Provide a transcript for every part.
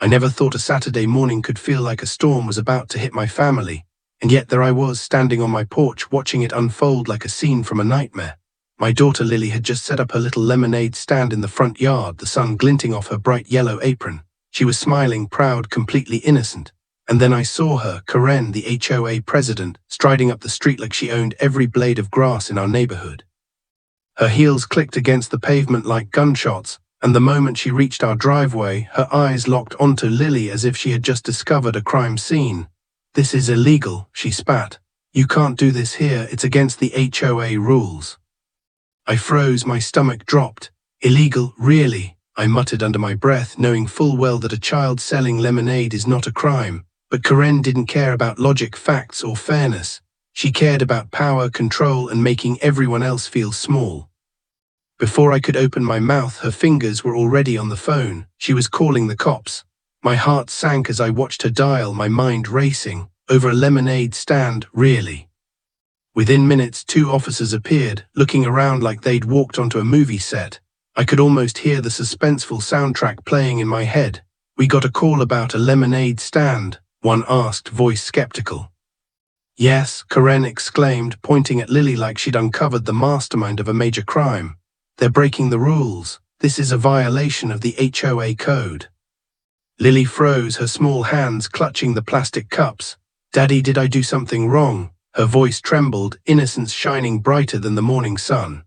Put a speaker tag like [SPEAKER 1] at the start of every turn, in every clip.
[SPEAKER 1] I never thought a Saturday morning could feel like a storm was about to hit my family, and yet there I was standing on my porch watching it unfold like a scene from a nightmare. My daughter Lily had just set up her little lemonade stand in the front yard, the sun glinting off her bright yellow apron. She was smiling, proud, completely innocent. And then I saw her, Karen, the HOA president, striding up the street like she owned every blade of grass in our neighborhood. Her heels clicked against the pavement like gunshots, and the moment she reached our driveway, her eyes locked onto Lily as if she had just discovered a crime scene. "This is illegal," she spat. "You can't do this here, it's against the HOA rules." I froze, my stomach dropped. "Illegal, really?" I muttered under my breath, knowing full well that a child selling lemonade is not a crime. But Karen didn't care about logic, facts, or fairness. She cared about power, control, and making everyone else feel small. Before I could open my mouth, her fingers were already on the phone. She was calling the cops. My heart sank as I watched her dial, my mind racing. Over a lemonade stand, really? Within minutes, 2 officers appeared, looking around like they'd walked onto a movie set. I could almost hear the suspenseful soundtrack playing in my head. "We got a call about a lemonade stand," one asked, voice skeptical. "Yes," Karen exclaimed, pointing at Lily like she'd uncovered the mastermind of a major crime. "They're breaking the rules. This is a violation of the HOA code." Lily froze, her small hands clutching the plastic cups. "Daddy, did I do something wrong?" Her voice trembled, innocence shining brighter than the morning sun.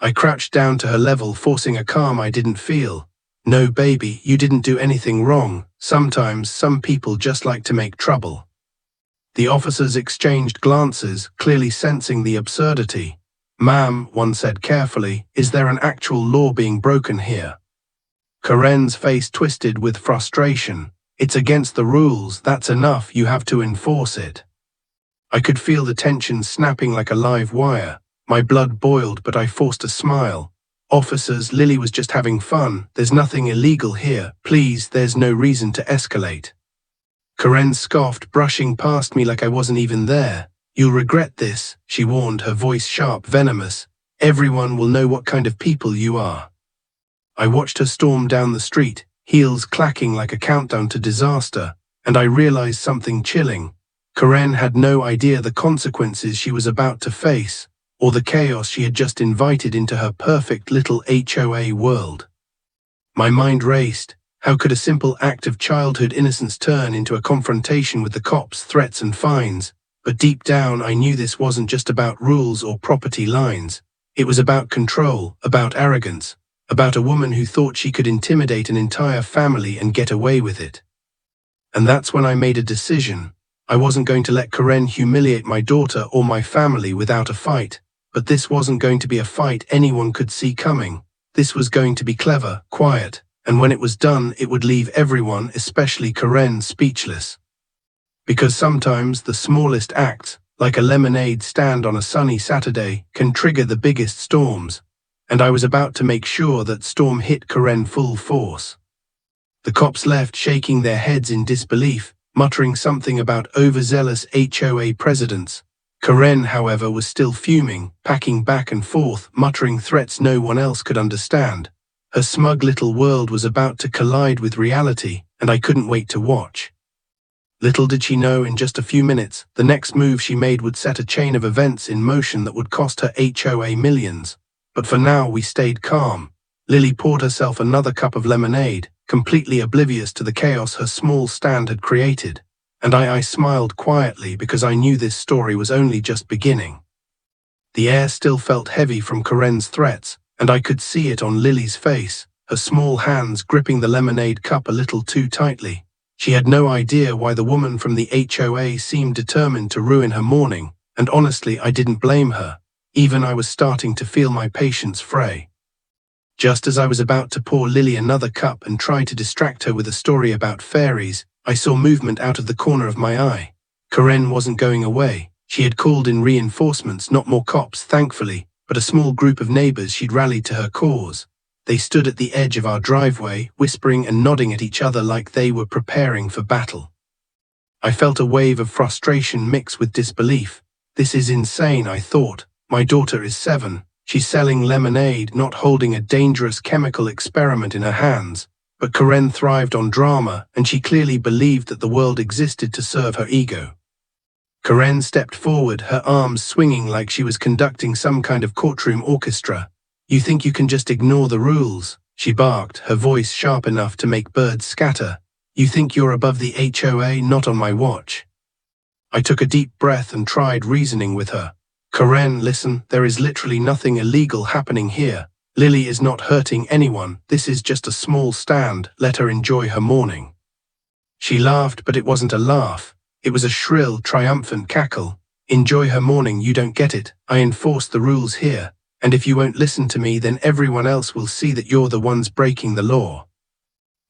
[SPEAKER 1] I crouched down to her level, forcing a calm I didn't feel. "No, baby, you didn't do anything wrong. Sometimes some people just like to make trouble." The officers exchanged glances, clearly sensing the absurdity. "Ma'am," one said carefully, "is there an actual law being broken here?" Karen's face twisted with frustration. "It's against the rules, that's enough, you have to enforce it." I could feel the tension snapping like a live wire. My blood boiled, but I forced a smile. "Officers, Lily was just having fun. There's nothing illegal here. Please, there's no reason to escalate." Karen scoffed, brushing past me like I wasn't even there. "You'll regret this," she warned, her voice sharp, venomous. "Everyone will know what kind of people you are." I watched her storm down the street, heels clacking like a countdown to disaster, and I realized something chilling. Karen had no idea the consequences she was about to face, or the chaos she had just invited into her perfect little HOA world. My mind raced. How could a simple act of childhood innocence turn into a confrontation with the cops, threats and fines? But deep down I knew this wasn't just about rules or property lines. It was about control, about arrogance, about a woman who thought she could intimidate an entire family and get away with it. And that's when I made a decision. I wasn't going to let Karen humiliate my daughter or my family without a fight. But this wasn't going to be a fight anyone could see coming. This was going to be clever, quiet, and when it was done, it would leave everyone, especially Karen, speechless. Because sometimes the smallest acts, like a lemonade stand on a sunny Saturday, can trigger the biggest storms, and I was about to make sure that storm hit Karen full force. The cops left, shaking their heads in disbelief, muttering something about overzealous HOA presidents. Karen, however, was still fuming, packing back and forth, muttering threats no one else could understand. Her smug little world was about to collide with reality, and I couldn't wait to watch. Little did she know, in just a few minutes, the next move she made would set a chain of events in motion that would cost her HOA millions. But for now, we stayed calm. Lily poured herself another cup of lemonade, completely oblivious to the chaos her small stand had created. And I smiled quietly because I knew this story was only just beginning. The air still felt heavy from Karen's threats, and I could see it on Lily's face, her small hands gripping the lemonade cup a little too tightly. She had no idea why the woman from the HOA seemed determined to ruin her morning, and honestly, I didn't blame her. Even I was starting to feel my patience fray. Just as I was about to pour Lily another cup and try to distract her with a story about fairies, I saw movement out of the corner of my eye. Karen wasn't going away. She had called in reinforcements, not more cops, thankfully, but a small group of neighbors she'd rallied to her cause. They stood at the edge of our driveway, whispering and nodding at each other like they were preparing for battle. I felt a wave of frustration mixed with disbelief. This is insane, I thought. My daughter is 7. She's selling lemonade, not holding a dangerous chemical experiment in her hands. But Karen thrived on drama, and she clearly believed that the world existed to serve her ego. Karen stepped forward, her arms swinging like she was conducting some kind of courtroom orchestra. "You think you can just ignore the rules?" she barked, her voice sharp enough to make birds scatter. "You think you're above the HOA? Not on my watch." I took a deep breath and tried reasoning with her. "Karen, listen, there is literally nothing illegal happening here. Lily is not hurting anyone. This is just a small stand. Let her enjoy her morning." She laughed, but it wasn't a laugh. It was a shrill, triumphant cackle. "Enjoy her morning, you don't get it. I enforce the rules here. And if you won't listen to me, then everyone else will see that you're the ones breaking the law."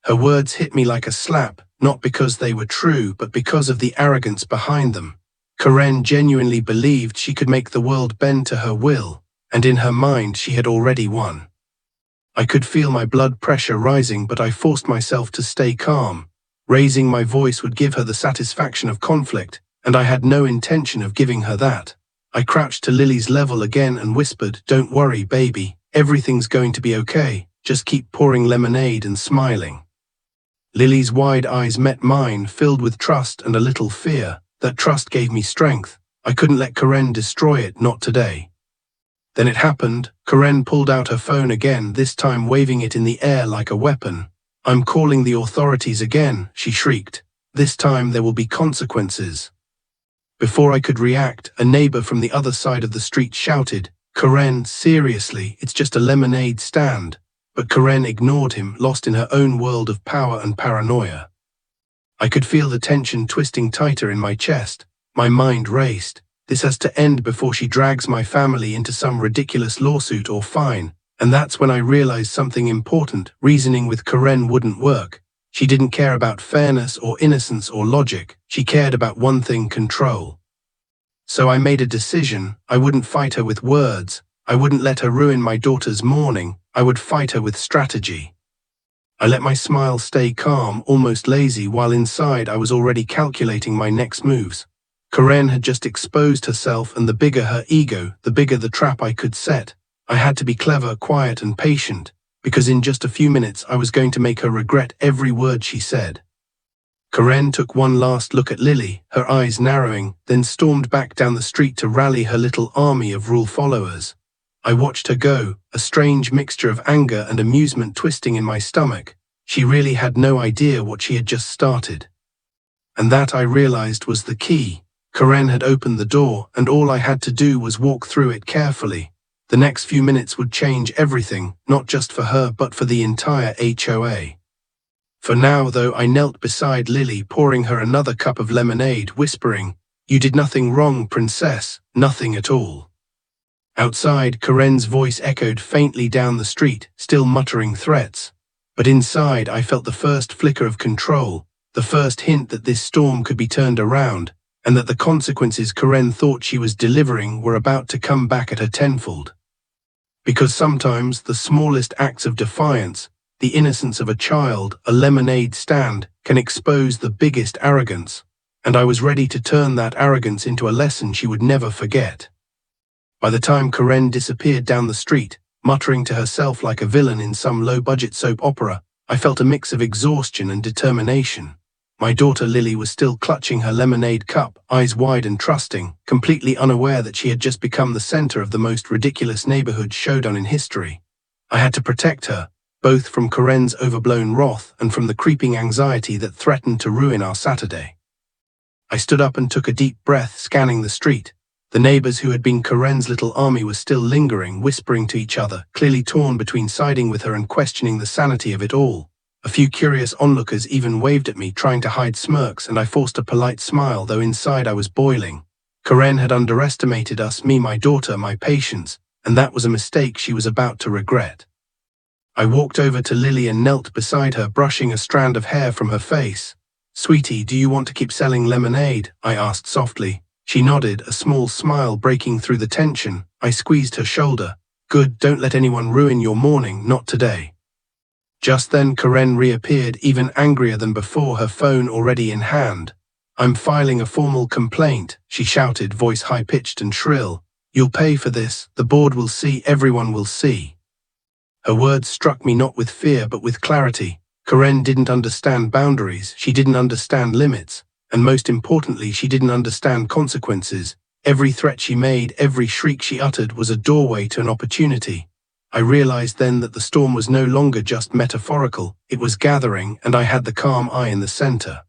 [SPEAKER 1] Her words hit me like a slap, not because they were true, but because of the arrogance behind them. Karen genuinely believed she could make the world bend to her will, and in her mind she had already won. I could feel my blood pressure rising, but I forced myself to stay calm. Raising my voice would give her the satisfaction of conflict, and I had no intention of giving her that. I crouched to Lily's level again and whispered, "Don't worry, baby. Everything's going to be okay. Just keep pouring lemonade and smiling." Lily's wide eyes met mine, filled with trust and a little fear. That trust gave me strength. I couldn't let Karen destroy it, not today. Then it happened. Karen pulled out her phone again, this time waving it in the air like a weapon. "I'm calling the authorities again," she shrieked. "This time there will be consequences." Before I could react, a neighbor from the other side of the street shouted, "Karen, seriously, it's just a lemonade stand." But Karen ignored him, lost in her own world of power and paranoia. I could feel the tension twisting tighter in my chest. My mind raced. This has to end before she drags my family into some ridiculous lawsuit or fine. And that's when I realized something important. Reasoning with Karen wouldn't work. She didn't care about fairness or innocence or logic. She cared about one thing: control. So I made a decision. I wouldn't fight her with words. I wouldn't let her ruin my daughter's morning. I would fight her with strategy. I let my smile stay calm, almost lazy, while inside I was already calculating my next moves. Karen had just exposed herself, and the bigger her ego, the bigger the trap I could set. I had to be clever, quiet, and patient, because in just a few minutes I was going to make her regret every word she said. Karen took one last look at Lily, her eyes narrowing, then stormed back down the street to rally her little army of rule followers. I watched her go, a strange mixture of anger and amusement twisting in my stomach. She really had no idea what she had just started. And that, I realized, was the key. Karen had opened the door, and all I had to do was walk through it carefully. The next few minutes would change everything, not just for her but for the entire HOA. For now, though, I knelt beside Lily, pouring her another cup of lemonade, whispering, "You did nothing wrong, princess, nothing at all." Outside, Karen's voice echoed faintly down the street, still muttering threats. But inside, I felt the first flicker of control, the first hint that this storm could be turned around, and that the consequences Karen thought she was delivering were about to come back at her tenfold. Because sometimes the smallest acts of defiance, the innocence of a child, a lemonade stand, can expose the biggest arrogance, and I was ready to turn that arrogance into a lesson she would never forget. By the time Karen disappeared down the street, muttering to herself like a villain in some low-budget soap opera, I felt a mix of exhaustion and determination. My daughter Lily was still clutching her lemonade cup, eyes wide and trusting, completely unaware that she had just become the center of the most ridiculous neighborhood showdown in history. I had to protect her, both from Karen's overblown wrath and from the creeping anxiety that threatened to ruin our Saturday. I stood up and took a deep breath, scanning the street. The neighbors who had been Karen's little army were still lingering, whispering to each other, clearly torn between siding with her and questioning the sanity of it all. A few curious onlookers even waved at me, trying to hide smirks, and I forced a polite smile, though inside I was boiling. Karen had underestimated us, me, my daughter, my patience, and that was a mistake she was about to regret. I walked over to Lily and knelt beside her, brushing a strand of hair from her face. "Sweetie, do you want to keep selling lemonade?" I asked softly. She nodded, a small smile breaking through the tension. I squeezed her shoulder. "Good, don't let anyone ruin your morning, not today." Just then Karen reappeared, even angrier than before, her phone already in hand. "I'm filing a formal complaint," she shouted, voice high-pitched and shrill. "You'll pay for this. The board will see, everyone will see." Her words struck me not with fear but with clarity. Karen didn't understand boundaries, she didn't understand limits, and most importantly, she didn't understand consequences. Every threat she made, every shriek she uttered was a doorway to an opportunity. I realized then that the storm was no longer just metaphorical, it was gathering, and I had the calm eye in the center.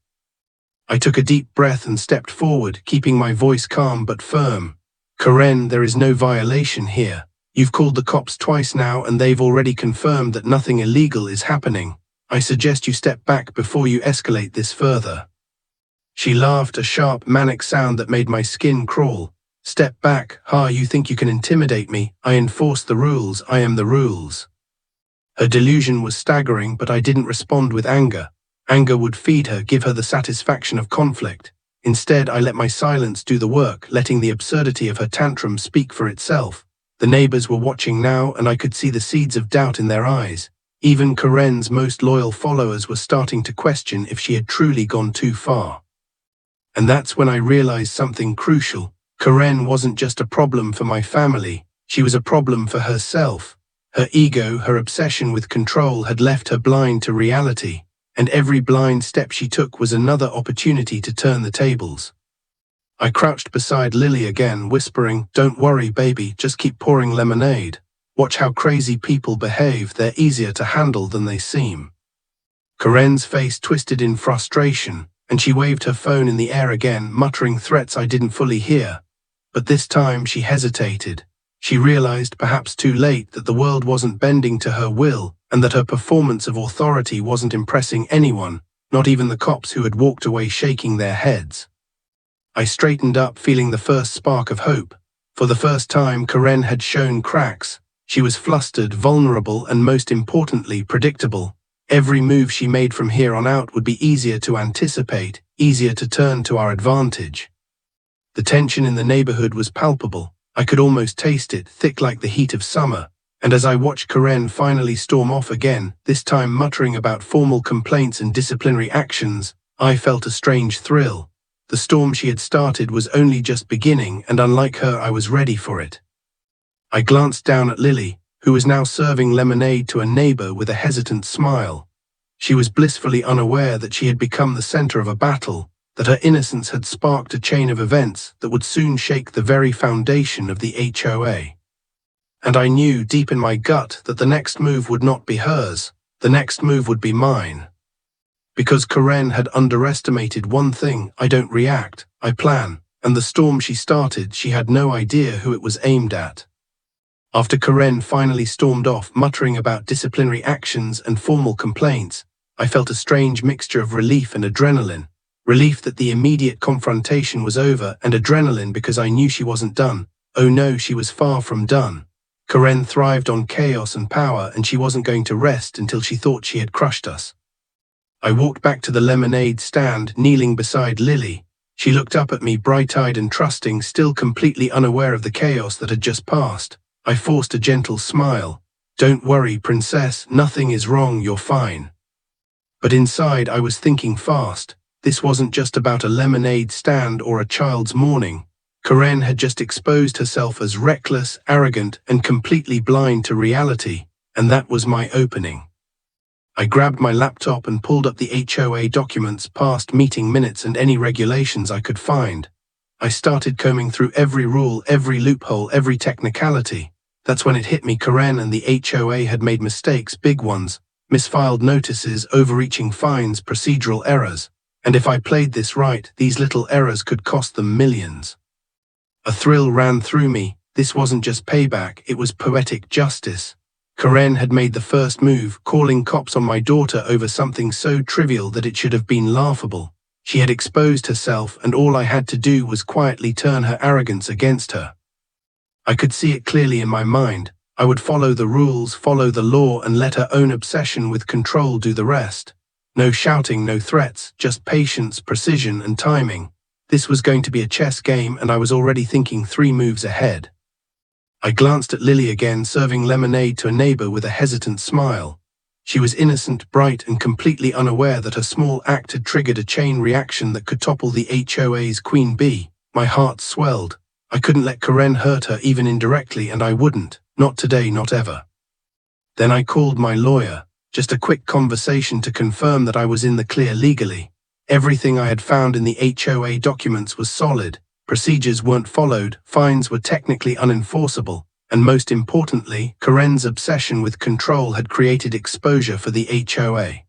[SPEAKER 1] I took a deep breath and stepped forward, keeping my voice calm but firm. Karen, there is no violation here. You've called the cops twice now and they've already confirmed that nothing illegal is happening. I suggest you step back before you escalate this further. She laughed, a sharp, manic sound that made my skin crawl. Step back, you think you can intimidate me? I enforce the rules, I am the rules. Her delusion was staggering, but I didn't respond with anger. Anger would feed her, give her the satisfaction of conflict. Instead, I let my silence do the work, letting the absurdity of her tantrum speak for itself. The neighbors were watching now, and I could see the seeds of doubt in their eyes. Even Karen's most loyal followers were starting to question if she had truly gone too far. And that's when I realized something crucial. Karen wasn't just a problem for my family, she was a problem for herself. Her ego, her obsession with control had left her blind to reality, and every blind step she took was another opportunity to turn the tables. I crouched beside Lily again, whispering, "Don't worry, baby, just keep pouring lemonade. Watch how crazy people behave, they're easier to handle than they seem." Karen's face twisted in frustration, and she waved her phone in the air again, muttering threats I didn't fully hear. But this time she hesitated. She realized, perhaps too late, that the world wasn't bending to her will, and that her performance of authority wasn't impressing anyone, not even the cops who had walked away shaking their heads. I straightened up, feeling the first spark of hope. For the first time, Karen had shown cracks. She was flustered, vulnerable, and most importantly, predictable. Every move she made from here on out would be easier to anticipate, easier to turn to our advantage. The tension in the neighborhood was palpable. I could almost taste it, thick like the heat of summer. And as I watched Karen finally storm off again, this time muttering about formal complaints and disciplinary actions, I felt a strange thrill. The storm she had started was only just beginning, and unlike her, I was ready for it. I glanced down at Lily, who was now serving lemonade to a neighbor with a hesitant smile. She was blissfully unaware that she had become the center of a battle, that her innocence had sparked a chain of events that would soon shake the very foundation of the HOA. And I knew deep in my gut that the next move would not be hers, the next move would be mine. Because Karen had underestimated one thing: I don't react, I plan, and the storm she started, she had no idea who it was aimed at. After Karen finally stormed off, muttering about disciplinary actions and formal complaints, I felt a strange mixture of relief and adrenaline. Relief that the immediate confrontation was over, and adrenaline because I knew she wasn't done. Oh no, she was far from done. Karen thrived on chaos and power, and she wasn't going to rest until she thought she had crushed us. I walked back to the lemonade stand, kneeling beside Lily. She looked up at me, bright-eyed and trusting, still completely unaware of the chaos that had just passed. I forced a gentle smile. "Don't worry, princess, nothing is wrong, you're fine." But inside I was thinking fast. This wasn't just about a lemonade stand or a child's mourning. Karen had just exposed herself as reckless, arrogant, and completely blind to reality, and that was my opening. I grabbed my laptop and pulled up the HOA documents, past meeting minutes, and any regulations I could find. I started combing through every rule, every loophole, every technicality. That's when it hit me: Karen and the HOA had made mistakes, big ones, misfiled notices, overreaching fines, procedural errors. And if I played this right, these little errors could cost them millions. A thrill ran through me. This wasn't just payback, it was poetic justice. Karen had made the first move, calling cops on my daughter over something so trivial that it should have been laughable. She had exposed herself, and all I had to do was quietly turn her arrogance against her. I could see it clearly in my mind. I would follow the rules, follow the law, and let her own obsession with control do the rest. No shouting, no threats, just patience, precision, and timing. This was going to be a chess game, and I was already thinking 3 moves ahead. I glanced at Lily again, serving lemonade to a neighbor with a hesitant smile. She was innocent, bright, and completely unaware that her small act had triggered a chain reaction that could topple the HOA's queen bee. My heart swelled. I couldn't let Karen hurt her even indirectly, and I wouldn't. Not today, not ever. Then I called my lawyer. just a quick conversation to confirm that I was in the clear legally. Everything I had found in the HOA documents was solid, procedures weren't followed, fines were technically unenforceable, and most importantly, Karen's obsession with control had created exposure for the HOA.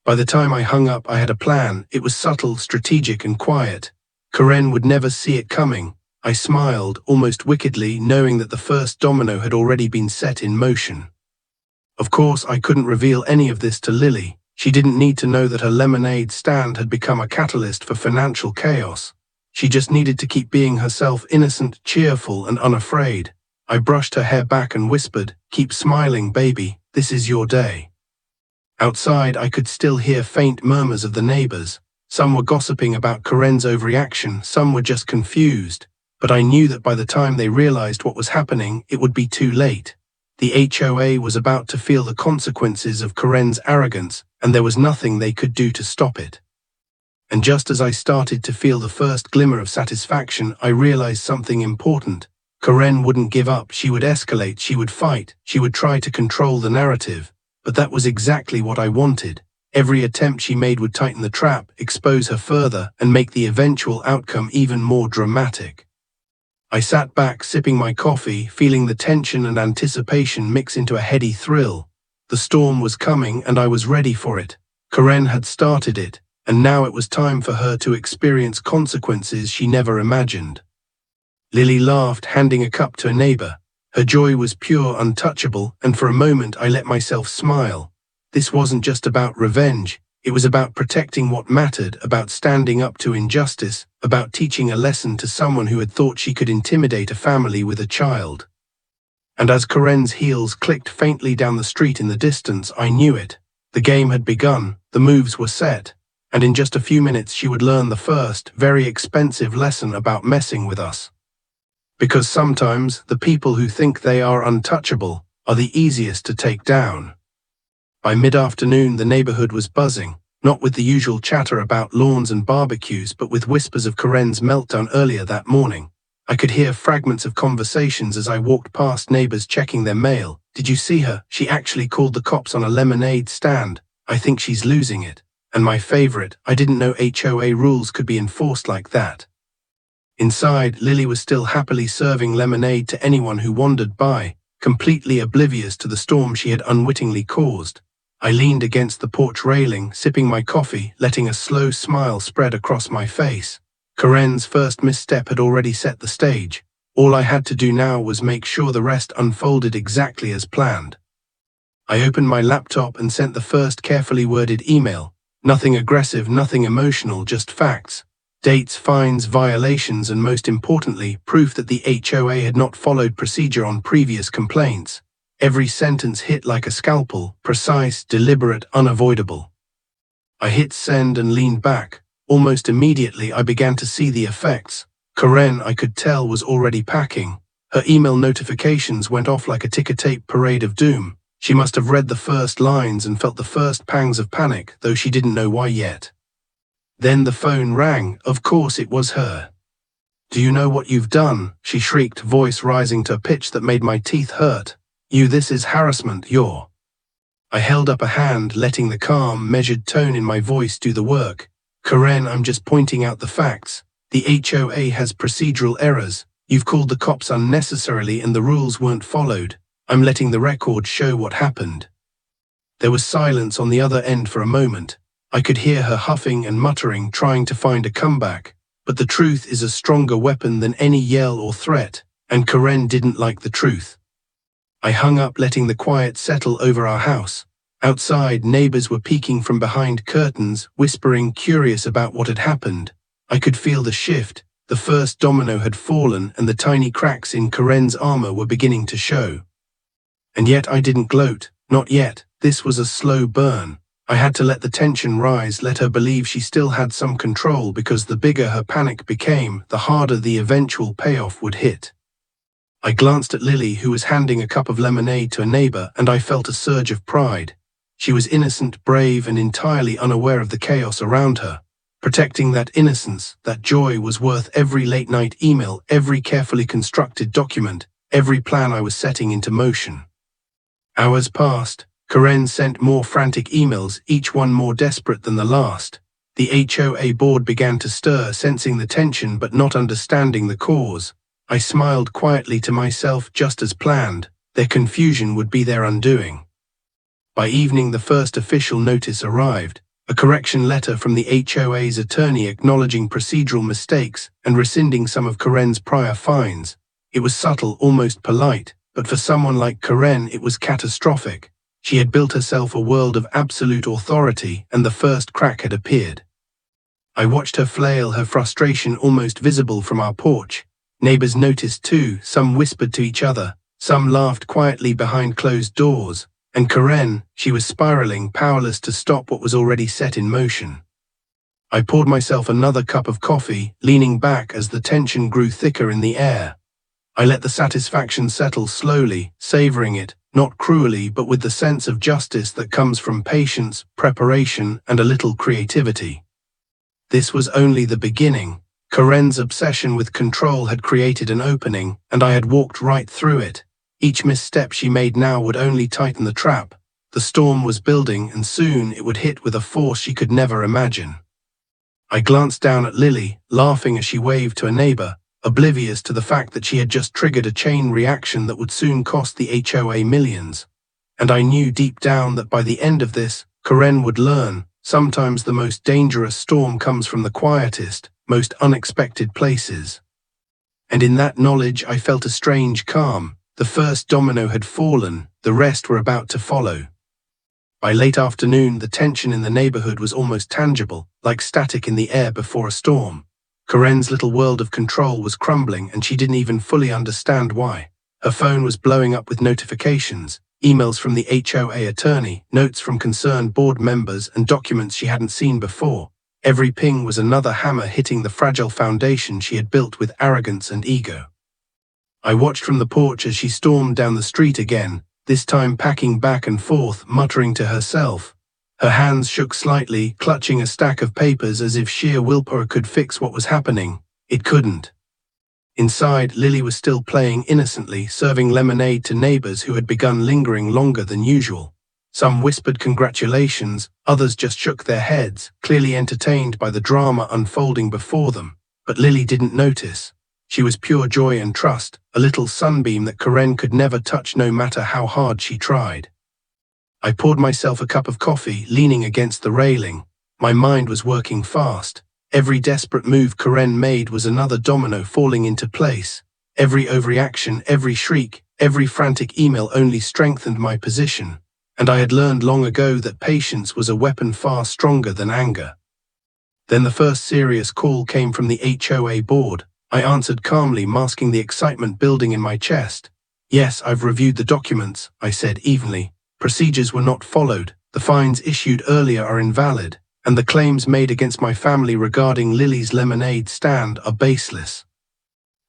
[SPEAKER 1] By the time I hung up, I had a plan. It was subtle, strategic, and quiet. Karen would never see it coming. I smiled, almost wickedly, knowing that the first domino had already been set in motion. Of course, I couldn't reveal any of this to Lily. She didn't need to know that her lemonade stand had become a catalyst for financial chaos. She just needed to keep being herself, innocent, cheerful, and unafraid. I brushed her hair back and whispered, "Keep smiling, baby. This is your day." Outside, I could still hear faint murmurs of the neighbors. Some were gossiping about Karen's overreaction, some were just confused. But I knew that by the time they realized what was happening, it would be too late. The HOA was about to feel the consequences of Karen's arrogance, and there was nothing they could do to stop it. And just as I started to feel the first glimmer of satisfaction, I realized something important. Karen wouldn't give up, she would escalate, she would fight, she would try to control the narrative. But that was exactly what I wanted. Every attempt she made would tighten the trap, expose her further, and make the eventual outcome even more dramatic. I sat back, sipping my coffee, feeling the tension and anticipation mix into a heady thrill. The storm was coming, and I was ready for it. Karen had started it, and now it was time for her to experience consequences she never imagined. Lily laughed, handing a cup to a neighbor. Her joy was pure, untouchable, and for a moment I let myself smile. This wasn't just about revenge. It was about protecting what mattered, about standing up to injustice, about teaching a lesson to someone who had thought she could intimidate a family with a child. And as Karen's heels clicked faintly down the street in the distance, I knew it. The game had begun, the moves were set, and in just a few minutes she would learn the first, very expensive lesson about messing with us. Because sometimes the people who think they are untouchable are the easiest to take down. By mid-afternoon, the neighborhood was buzzing, not with the usual chatter about lawns and barbecues, but with whispers of Karen's meltdown earlier that morning. I could hear fragments of conversations as I walked past, neighbors checking their mail. "Did you see her? She actually called the cops on a lemonade stand. I think she's losing it." And my favorite, "I didn't know HOA rules could be enforced like that." Inside, Lily was still happily serving lemonade to anyone who wandered by, completely oblivious to the storm she had unwittingly caused. I leaned against the porch railing, sipping my coffee, letting a slow smile spread across my face. Karen's first misstep had already set the stage. All I had to do now was make sure the rest unfolded exactly as planned. I opened my laptop and sent the first carefully worded email. Nothing aggressive, nothing emotional, just facts. Dates, fines, violations, and most importantly, proof that the HOA had not followed procedure on previous complaints. Every sentence hit like a scalpel, precise, deliberate, unavoidable. I hit send and leaned back. Almost immediately, I began to see the effects. Karen, I could tell, was already packing. Her email notifications went off like a ticker-tape parade of doom. She must have read the first lines and felt the first pangs of panic, though she didn't know why yet. Then the phone rang. Of course it was her. "Do you know what you've done?" she shrieked, voice rising to a pitch that made my teeth hurt. This is harassment, you're." I held up a hand, letting the calm, measured tone in my voice do the work. "Karen, I'm just pointing out the facts. The HOA has procedural errors. You've called the cops unnecessarily and the rules weren't followed. I'm letting the record show what happened." There was silence on the other end for a moment. I could hear her huffing and muttering, trying to find a comeback. But the truth is a stronger weapon than any yell or threat, and Karen didn't like the truth. I hung up, letting the quiet settle over our house. Outside, neighbors were peeking from behind curtains, whispering, curious about what had happened. I could feel the shift. The first domino had fallen, and the tiny cracks in Karen's armor were beginning to show. And yet I didn't gloat. Not yet. This was a slow burn. I had to let the tension rise, let her believe she still had some control, because the bigger her panic became, the harder the eventual payoff would hit. I glanced at Lily, who was handing a cup of lemonade to a neighbor, and I felt a surge of pride. She was innocent, brave, and entirely unaware of the chaos around her. Protecting that innocence, that joy, was worth every late-night email, every carefully constructed document, every plan I was setting into motion. Hours passed. Karen sent more frantic emails, each one more desperate than the last. The HOA board began to stir, sensing the tension but not understanding the cause. I smiled quietly to myself, just as planned. Their confusion would be their undoing. By evening, the first official notice arrived, a correction letter from the HOA's attorney acknowledging procedural mistakes and rescinding some of Karen's prior fines. It was subtle, almost polite, but for someone like Karen, it was catastrophic. She had built herself a world of absolute authority, and the first crack had appeared. I watched her flail, her frustration almost visible from our porch. Neighbors noticed too, some whispered to each other, some laughed quietly behind closed doors. And Karen, she was spiraling, powerless to stop what was already set in motion. I poured myself another cup of coffee, leaning back as the tension grew thicker in the air. I let the satisfaction settle slowly, savoring it, not cruelly but with the sense of justice that comes from patience, preparation, and a little creativity. This was only the beginning. Karen's obsession with control had created an opening, and I had walked right through it. Each misstep she made now would only tighten the trap. The storm was building, and soon it would hit with a force she could never imagine. I glanced down at Lily, laughing as she waved to a neighbor, oblivious to the fact that she had just triggered a chain reaction that would soon cost the HOA millions. And I knew deep down that by the end of this, Karen would learn, sometimes the most dangerous storm comes from the quietest, most unexpected places. And in that knowledge I felt a strange calm. The first domino had fallen, the rest were about to follow. By late afternoon, the tension in the neighborhood was almost tangible, like static in the air before a storm. Karen's little world of control was crumbling, and she didn't even fully understand why. Her phone was blowing up with notifications, emails from the HOA attorney, notes from concerned board members, and documents she hadn't seen before. Every ping was another hammer hitting the fragile foundation she had built with arrogance and ego. I watched from the porch as she stormed down the street again, this time packing back and forth, muttering to herself. Her hands shook slightly, clutching a stack of papers as if sheer willpower could fix what was happening. It couldn't. Inside, Lily was still playing innocently, serving lemonade to neighbors who had begun lingering longer than usual. Some whispered congratulations, others just shook their heads, clearly entertained by the drama unfolding before them. But Lily didn't notice. She was pure joy and trust, a little sunbeam that Karen could never touch no matter how hard she tried. I poured myself a cup of coffee, leaning against the railing. My mind was working fast. Every desperate move Karen made was another domino falling into place. Every overreaction, every shriek, every frantic email only strengthened my position. And I had learned long ago that patience was a weapon far stronger than anger. Then the first serious call came from the HOA board. I answered calmly, masking the excitement building in my chest. "Yes, I've reviewed the documents," I said evenly. "Procedures were not followed, the fines issued earlier are invalid, and the claims made against my family regarding Lily's lemonade stand are baseless."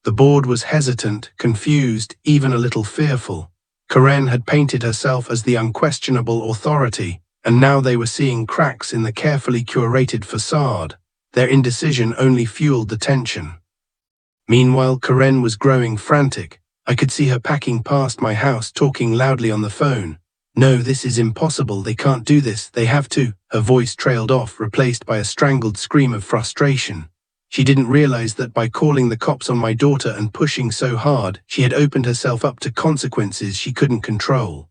[SPEAKER 1] The board was hesitant, confused, even a little fearful. Karen had painted herself as the unquestionable authority, and now they were seeing cracks in the carefully curated facade. Their indecision only fueled the tension. Meanwhile, Karen was growing frantic. I could see her packing past my house, talking loudly on the phone. "No, this is impossible, they can't do this, they have to." Her voice trailed off, replaced by a strangled scream of frustration. She didn't realize that by calling the cops on my daughter and pushing so hard, she had opened herself up to consequences she couldn't control.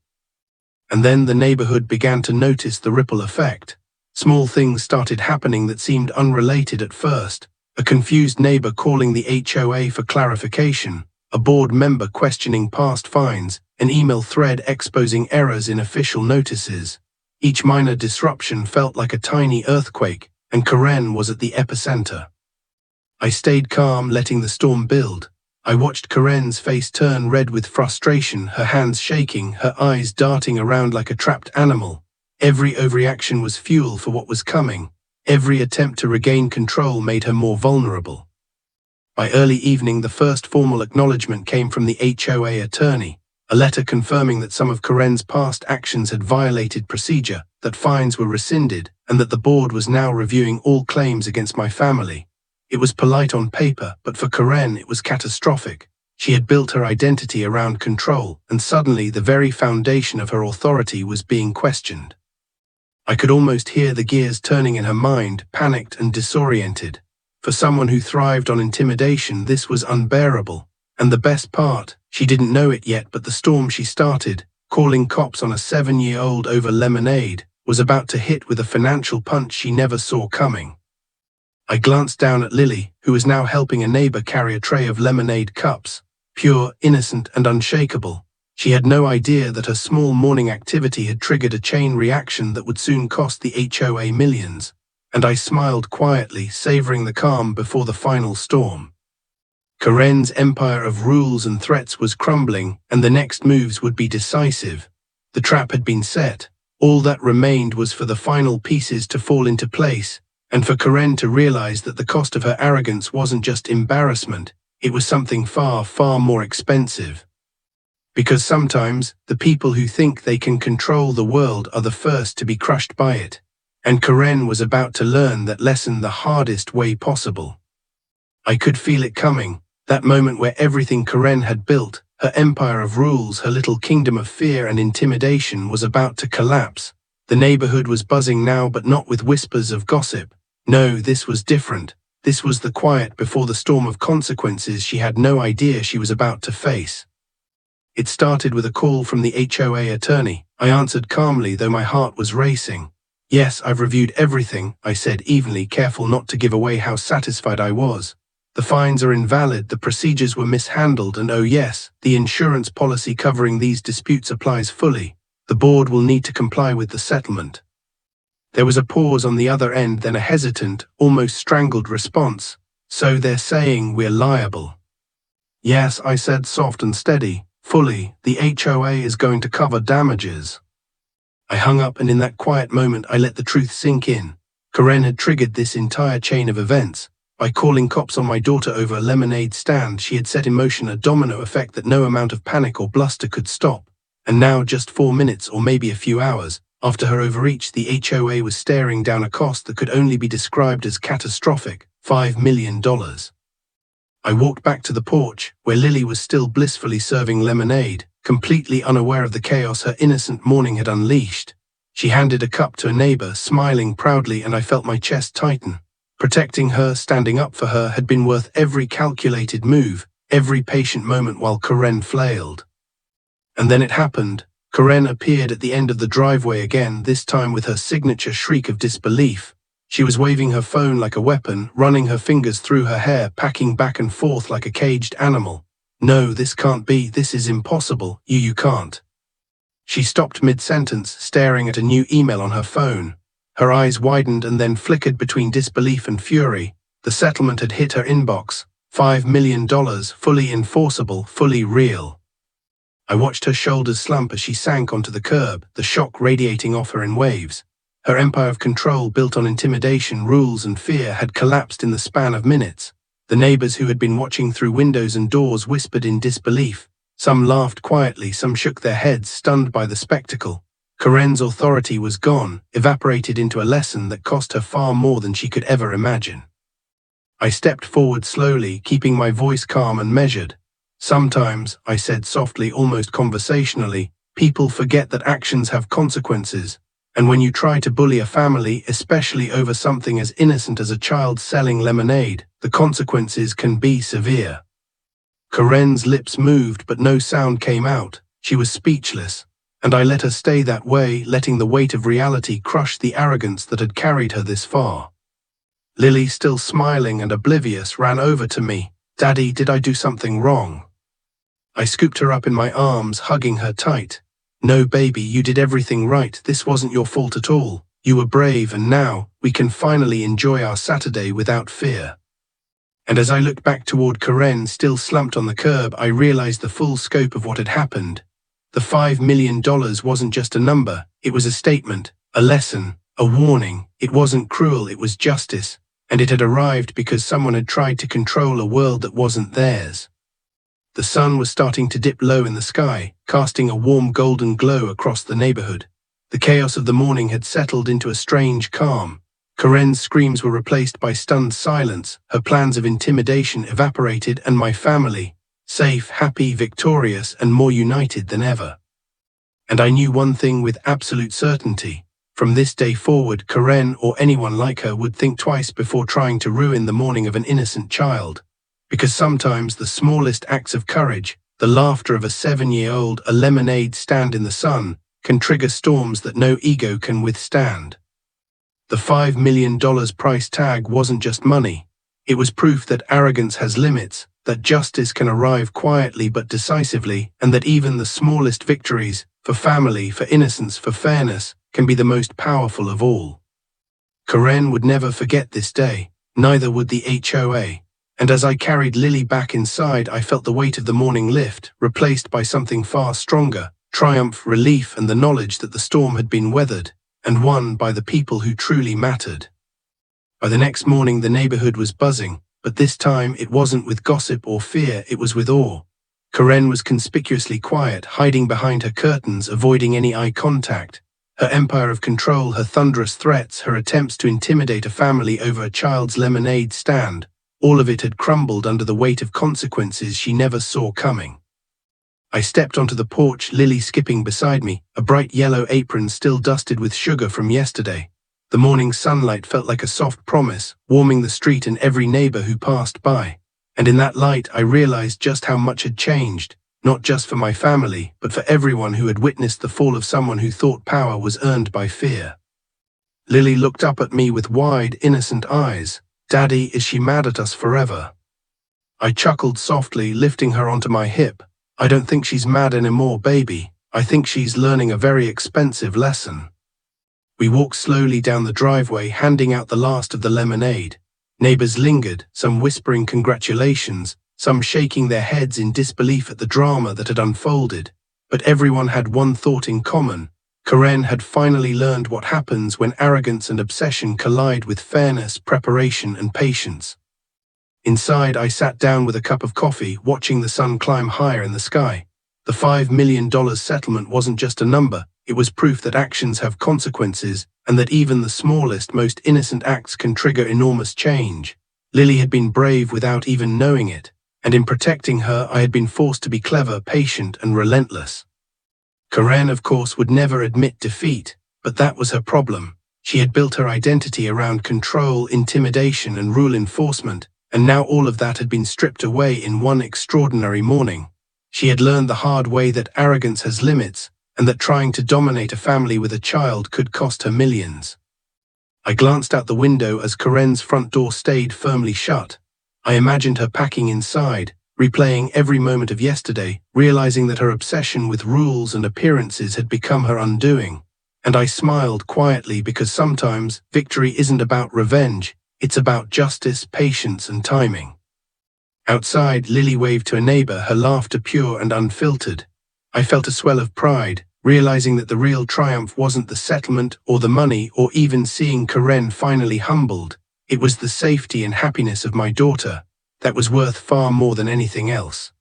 [SPEAKER 1] And then the neighborhood began to notice the ripple effect. Small things started happening that seemed unrelated at first. A confused neighbor calling the HOA for clarification, a board member questioning past fines, an email thread exposing errors in official notices. Each minor disruption felt like a tiny earthquake, and Karen was at the epicenter. I stayed calm, letting the storm build. I watched Karen's face turn red with frustration, her hands shaking, her eyes darting around like a trapped animal. Every overreaction was fuel for what was coming. Every attempt to regain control made her more vulnerable. By early evening, the first formal acknowledgement came from the HOA attorney, a letter confirming that some of Karen's past actions had violated procedure, that fines were rescinded, and that the board was now reviewing all claims against my family. It was polite on paper, but for Karen it was catastrophic. She had built her identity around control, and suddenly the very foundation of her authority was being questioned. I could almost hear the gears turning in her mind, panicked and disoriented. For someone who thrived on intimidation, this was unbearable. And the best part, she didn't know it yet, but the storm she started, calling cops on a 7-year-old over lemonade, was about to hit with a financial punch she never saw coming. I glanced down at Lily, who was now helping a neighbor carry a tray of lemonade cups, pure, innocent, and unshakable. She had no idea that her small morning activity had triggered a chain reaction that would soon cost the HOA millions, and I smiled quietly, savoring the calm before the final storm. Karen's empire of rules and threats was crumbling, and the next moves would be decisive. The trap had been set. All that remained was for the final pieces to fall into place, and for Karen to realize that the cost of her arrogance wasn't just embarrassment, it was something far, far more expensive. Because sometimes, the people who think they can control the world are the first to be crushed by it. And Karen was about to learn that lesson the hardest way possible. I could feel it coming, that moment where everything Karen had built, her empire of rules, her little kingdom of fear and intimidation, was about to collapse. The neighborhood was buzzing now, but not with whispers of gossip. No, this was different. This was the quiet before the storm of consequences she had no idea she was about to face. It started with a call from the HOA attorney. I answered calmly, though my heart was racing. "Yes, I've reviewed everything," I said evenly, careful not to give away how satisfied I was. "The fines are invalid, the procedures were mishandled, and oh yes, the insurance policy covering these disputes applies fully. The board will need to comply with the settlement." There was a pause on the other end, then a hesitant, almost strangled response. "So they're saying we're liable?" "Yes," I said, soft and steady. "Fully. The HOA is going to cover damages." I hung up, and in that quiet moment I let the truth sink in. Karen had triggered this entire chain of events. By calling cops on my daughter over a lemonade stand, she had set in motion a domino effect that no amount of panic or bluster could stop. And now, just 4 minutes or maybe a few hours after her overreach, the HOA was staring down a cost that could only be described as catastrophic: $5 million. I walked back to the porch, where Lily was still blissfully serving lemonade, completely unaware of the chaos her innocent morning had unleashed. She handed a cup to a neighbor, smiling proudly, and I felt my chest tighten. Protecting her, standing up for her, had been worth every calculated move, every patient moment while Karen flailed. And then it happened. Karen appeared at the end of the driveway again, this time with her signature shriek of disbelief. She was waving her phone like a weapon, running her fingers through her hair, packing back and forth like a caged animal. "No, this can't be, this is impossible, you can't." She stopped mid-sentence, staring at a new email on her phone. Her eyes widened and then flickered between disbelief and fury. The settlement had hit her inbox. $5 million, fully enforceable, fully real. I watched her shoulders slump as she sank onto the curb, the shock radiating off her in waves. Her empire of control, built on intimidation, rules, and fear, had collapsed in the span of minutes. The neighbors who had been watching through windows and doors whispered in disbelief. Some laughed quietly, some shook their heads, stunned by the spectacle. Karen's authority was gone, evaporated into a lesson that cost her far more than she could ever imagine. I stepped forward slowly, keeping my voice calm and measured. "Sometimes," I said softly, almost conversationally, "people forget that actions have consequences. And when you try to bully a family, especially over something as innocent as a child selling lemonade, the consequences can be severe." Karen's lips moved, but no sound came out. She was speechless. And I let her stay that way, letting the weight of reality crush the arrogance that had carried her this far. Lily, still smiling and oblivious, ran over to me. "Daddy, did I do something wrong?" I scooped her up in my arms, hugging her tight. "No, baby, you did everything right. This wasn't your fault at all. You were brave, and now we can finally enjoy our Saturday without fear." And as I looked back toward Karen, still slumped on the curb, I realized the full scope of what had happened. The $5 million wasn't just a number, it was a statement, a lesson, a warning. It wasn't cruel, it was justice, and it had arrived because someone had tried to control a world that wasn't theirs. The sun was starting to dip low in the sky, casting a warm golden glow across the neighborhood. The chaos of the morning had settled into a strange calm. Karen's screams were replaced by stunned silence, her plans of intimidation evaporated, and my family, safe, happy, victorious, and more united than ever. And I knew one thing with absolute certainty. From this day forward, Karen or anyone like her would think twice before trying to ruin the morning of an innocent child. Because sometimes the smallest acts of courage, the laughter of a 7-year-old, a lemonade stand in the sun, can trigger storms that no ego can withstand. The $5 million price tag wasn't just money. It was proof that arrogance has limits, that justice can arrive quietly but decisively, and that even the smallest victories, for family, for innocence, for fairness, can be the most powerful of all. Karen would never forget this day, neither would the HOA. And as I carried Lily back inside, I felt the weight of the morning lift, replaced by something far stronger, triumph, relief, and the knowledge that the storm had been weathered, and won by the people who truly mattered. By the next morning, the neighborhood was buzzing, but this time it wasn't with gossip or fear, it was with awe. Karen was conspicuously quiet, hiding behind her curtains, avoiding any eye contact. Her empire of control, her thunderous threats, her attempts to intimidate a family over a child's lemonade stand, all of it had crumbled under the weight of consequences she never saw coming. I stepped onto the porch, Lily skipping beside me, a bright yellow apron still dusted with sugar from yesterday. The morning sunlight felt like a soft promise, warming the street and every neighbor who passed by. And in that light, I realized just how much had changed, not just for my family, but for everyone who had witnessed the fall of someone who thought power was earned by fear. Lily looked up at me with wide, innocent eyes. "Daddy, is she mad at us forever?" I chuckled softly, lifting her onto my hip. "I don't think she's mad anymore, baby. I think she's learning a very expensive lesson." We walked slowly down the driveway, handing out the last of the lemonade. Neighbors lingered, some whispering congratulations, some shaking their heads in disbelief at the drama that had unfolded. But everyone had one thought in common. Karen had finally learned what happens when arrogance and obsession collide with fairness, preparation, and patience. Inside, I sat down with a cup of coffee, watching the sun climb higher in the sky. The $5 million settlement wasn't just a number, it was proof that actions have consequences, and that even the smallest, most innocent acts can trigger enormous change. Lily had been brave without even knowing it, and in protecting her, I had been forced to be clever, patient, and relentless. Karen, of course, would never admit defeat, but that was her problem. She had built her identity around control, intimidation, and rule enforcement, and now all of that had been stripped away in one extraordinary morning. She had learned the hard way that arrogance has limits, and that trying to dominate a family with a child could cost her millions. I glanced out the window as Karen's front door stayed firmly shut. I imagined her packing inside, replaying every moment of yesterday, realizing that her obsession with rules and appearances had become her undoing. And I smiled quietly, because sometimes victory isn't about revenge, it's about justice, patience, and timing. Outside, Lily waved to a neighbor, her laughter pure and unfiltered. I felt a swell of pride, realizing that the real triumph wasn't the settlement or the money or even seeing Karen finally humbled. It was the safety and happiness of my daughter that was worth far more than anything else.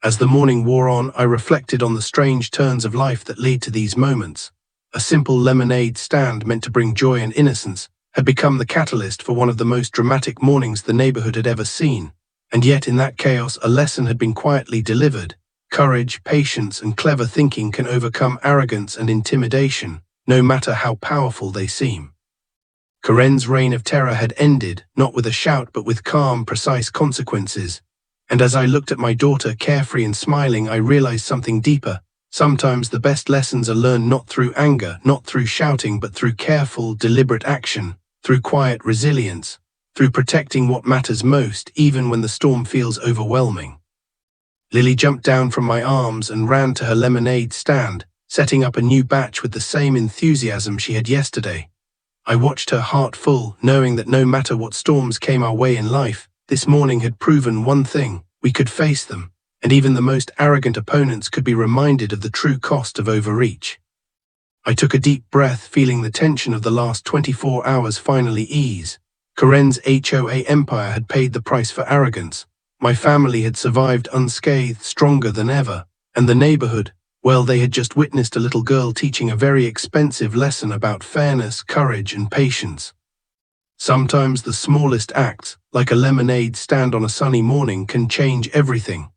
[SPEAKER 1] As the morning wore on, I reflected on the strange turns of life that lead to these moments. A simple lemonade stand meant to bring joy and innocence had become the catalyst for one of the most dramatic mornings the neighborhood had ever seen. And yet in that chaos, a lesson had been quietly delivered. Courage, patience, and clever thinking can overcome arrogance and intimidation, no matter how powerful they seem. Karen's reign of terror had ended, not with a shout but with calm, precise consequences. And as I looked at my daughter, carefree and smiling, I realized something deeper. Sometimes the best lessons are learned not through anger, not through shouting, but through careful, deliberate action, through quiet resilience, through protecting what matters most, even when the storm feels overwhelming. Lily jumped down from my arms and ran to her lemonade stand, setting up a new batch with the same enthusiasm she had yesterday. I watched her, heart full, knowing that no matter what storms came our way in life, this morning had proven one thing: we could face them, and even the most arrogant opponents could be reminded of the true cost of overreach. I took a deep breath, feeling the tension of the last 24 hours finally ease. Karen's HOA empire had paid the price for arrogance. My family had survived unscathed, stronger than ever, and the neighborhood, well, they had just witnessed a little girl teaching a very expensive lesson about fairness, courage, and patience. Sometimes the smallest acts, like a lemonade stand on a sunny morning, can change everything.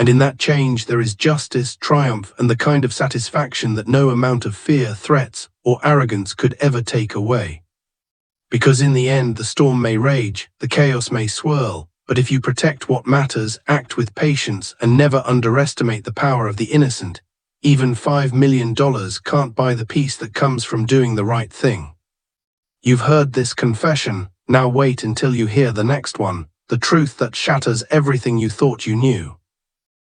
[SPEAKER 1] And in that change there is justice, triumph, and the kind of satisfaction that no amount of fear, threats, or arrogance could ever take away. Because in the end the storm may rage, the chaos may swirl, but if you protect what matters, act with patience, and never underestimate the power of the innocent, even $5 million can't buy the peace that comes from doing the right thing. You've heard this confession, now wait until you hear the next one, the truth that shatters everything you thought you knew.